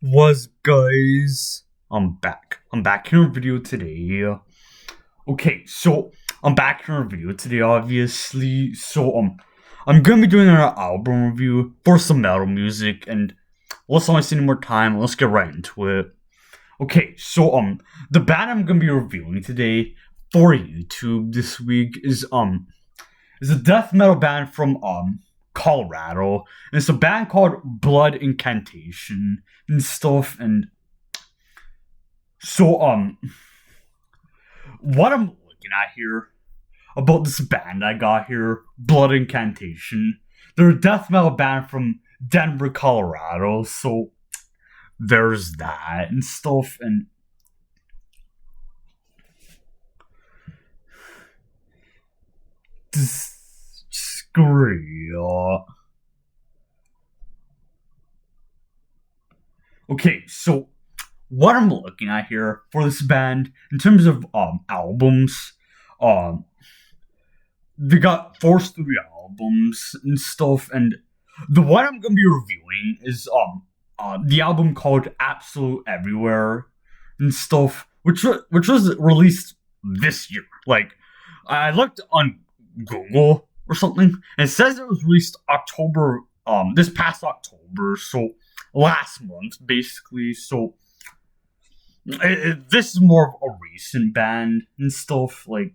Was guys? I'm back. I'm back in a video today. Okay, so I'm back in a video today, obviously. I'm gonna be doing an album review for some metal music, and let's not waste any more time. Let's get right into it. Okay, the band I'm gonna be reviewing today for YouTube this week is a death metal band from Colorado. And it's a band called Blood Incantation and stuff. And so what I'm looking at here about this band I got here, Blood Incantation. They're a death metal band from Denver, Colorado. So there's that and stuff. And screw. Okay, so what I'm looking at here for this band in terms of albums, um they got four studio albums and stuff, and the one I'm gonna be reviewing is the album called Absolute Everywhere and stuff, which was released this year. Like I looked on Google or something, and it says it was released October, this past October, so last month basically. So this is more of a recent band and stuff. Like,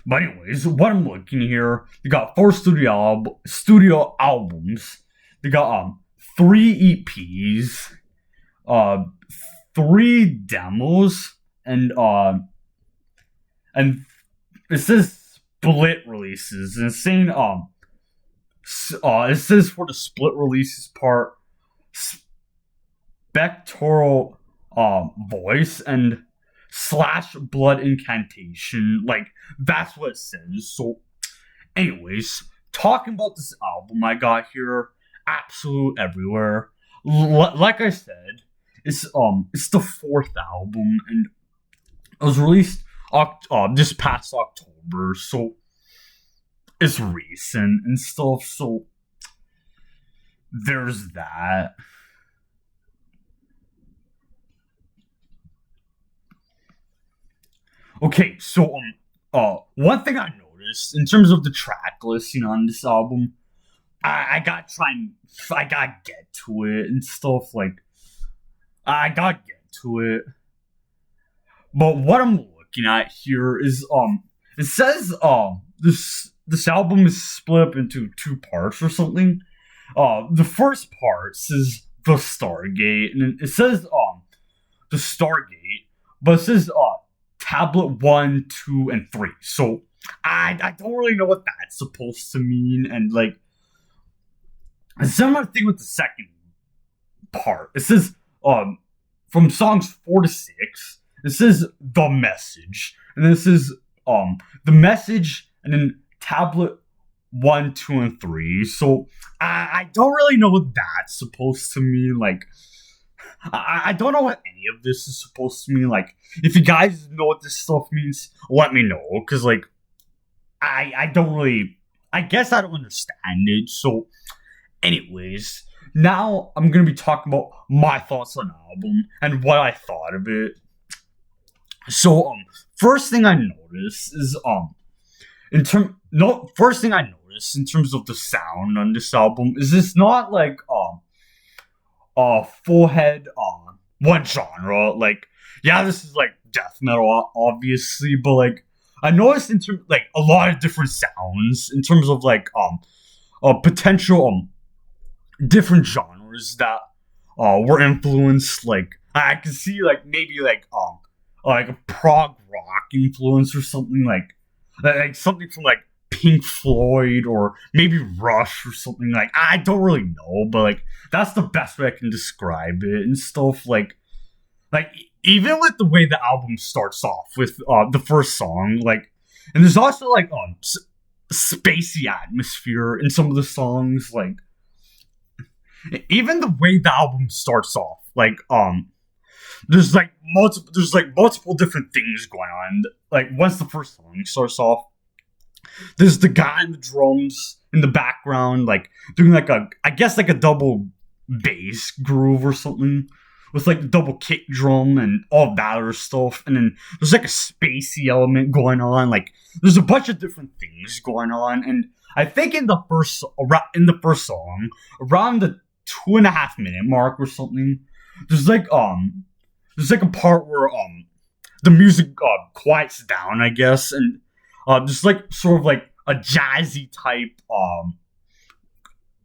but anyways, what I'm looking here, they got four studio albums. They got three EPs, uh, three demos, and it says split releases. And it's saying it says for the split releases part, spectral voice and slash blood incantation. Like, that's what it says. So anyways, talking about this album I got here, Absolute Everywhere. Like I said, it's the fourth album, and it was released this past October, so it's recent and stuff. So there's that. Okay, so one thing I noticed in terms of the track listing on this album, I got trying, I gotta get to it and stuff. Like, I gotta get to it. But what I'm looking at here is it says this album is split up into two parts or something. The first part says the Stargate, and it says the Stargate, but it says tablet 1, 2, and 3. So I don't really know what that's supposed to mean, and like a similar thing with the second part. It says from songs 4 to 6. It says the message, and this is the message, and then tablet 1, 2, and 3. So I don't really know what that's supposed to mean. Like, I don't know what any of this is supposed to mean. Like, if you guys know what this stuff means, let me know. Cause like I don't really, I guess I don't understand it. So anyways, now I'm gonna be talking about my thoughts on the album and what I thought of it. So first thing I noticed is first thing I noticed in terms of the sound on this album is it's not like full head on one genre. Like, yeah, this is like death metal, obviously, but like I noticed in terms like a lot of different sounds in terms of like potential different genres that were influenced. Like, I can see like maybe like a prog rock influence or something, like something from like Pink Floyd or maybe Rush or something. Like, I don't really know, but like that's the best way I can describe it and stuff. Like even with the way the album starts off with the first song, like, and there's also like spacey atmosphere in some of the songs. Like, even the way the album starts off, like there's like multiple different things going on. Like, once the first song starts off, there's the guy in the drums, in the background, like doing like I guess like a double bass groove or something with like double kick drum and all that other stuff. And then there's like a spacey element going on. Like there's a bunch of different things going on. And I think in the first song, around the 2.5 minute mark or something, there's like a part where the music quiets down, I guess, and there's like sort of like a jazzy type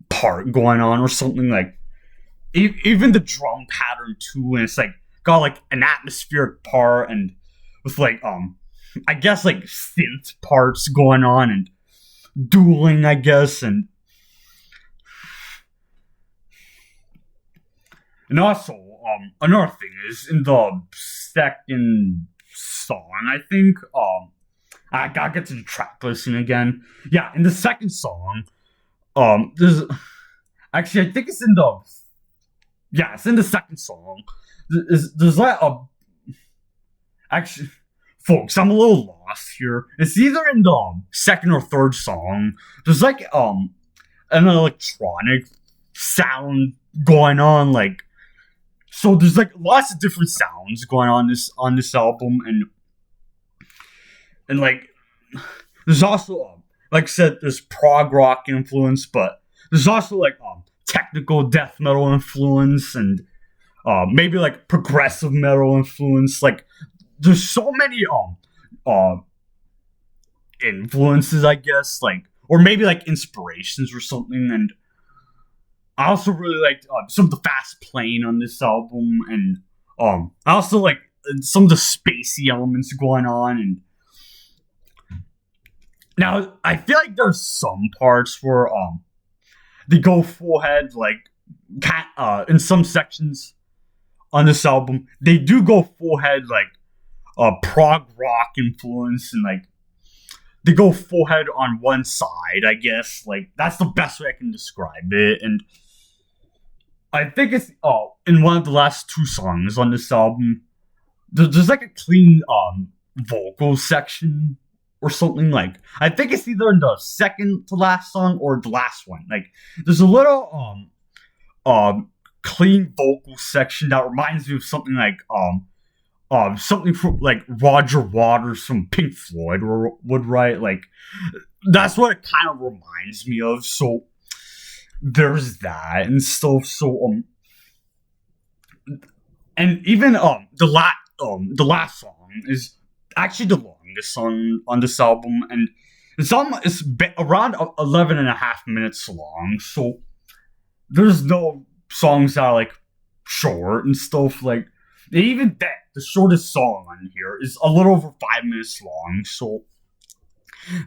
part going on or something, like even the drum pattern too, and it's like got like an atmospheric part and with like I guess like synth parts going on and dueling, I guess, and also another thing is in the second song, I think I gotta get to the track listing again. Yeah, in the second song, there's actually I think it's in the it's in the second song. There's like a actually, folks, I'm a little lost here. It's either in the second or third song. There's like an electronic sound going on, like so. There's like lots of different sounds going on this album, and like there's also like I said, there's prog rock influence, but there's also like technical death metal influence and maybe like progressive metal influence. Like there's so many influences, I guess, like or maybe like inspirations or something. And I also really liked some of the fast playing on this album, and I also like some of the spacey elements going on. And now I feel like there's some parts where they go full head, like in some sections on this album they do go full head, like prog rock influence, and like they go full head on one side, I guess. Like that's the best way I can describe it. And I think it's in one of the last two songs on this album, there's like a clean vocal section or something. Like I think it's either in the second to last song or the last one. Like there's a little clean vocal section that reminds me of something like something from like Roger Waters from Pink Floyd would write. Like that's what it kind of reminds me of. So there's that and stuff. So and even the last song is actually the longest song on this album, and it's around 11 and a half minutes long. So there's no songs that are like short and stuff. Like even that, the shortest song on here is a little over 5 minutes long. So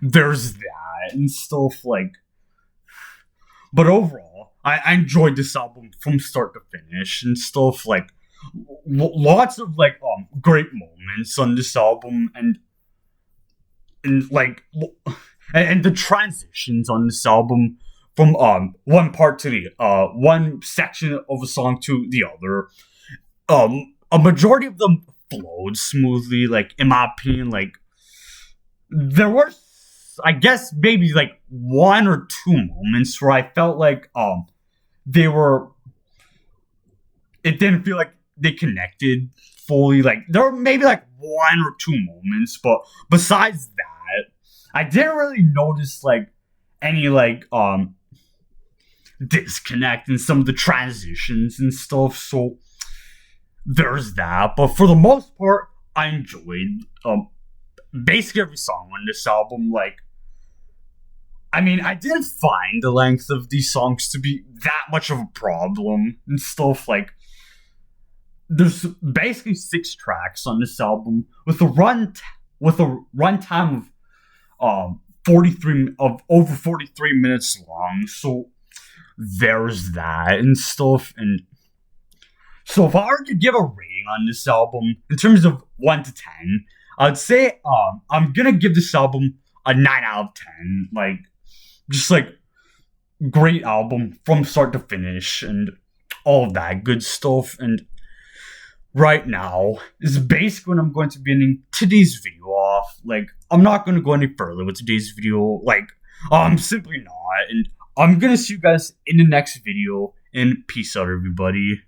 there's that and stuff. Like, but overall, I enjoyed this album from start to finish and stuff. Like lots of like great moments on this album, and like and the transitions on this album from one part to the one section of a song to the other. A majority of them flowed smoothly. Like in my opinion, like there were, I guess, maybe like one or two moments where I felt like they were. It didn't feel like they connected fully. Like there were maybe like one or two moments, but besides that, I didn't really notice like any like disconnect in some of the transitions and stuff. So there's that. But for the most part, I enjoyed basically every song on this album. Like, I mean, I didn't find the length of these songs to be that much of a problem and stuff. Like, there's basically 6 tracks on this album with a runtime of 43 of over 43 minutes long. So there's that and stuff. And so if I were to give a rating on this album in terms of 1 to 10, I'd say I'm gonna give this album a 9 out of 10. Like, just like great album from start to finish and all of that good stuff. And right now is basically when I'm going to be ending today's video off. Like, I'm not going to go any further with today's video. Like, I'm simply not. And I'm gonna see you guys in the next video. And peace out, everybody.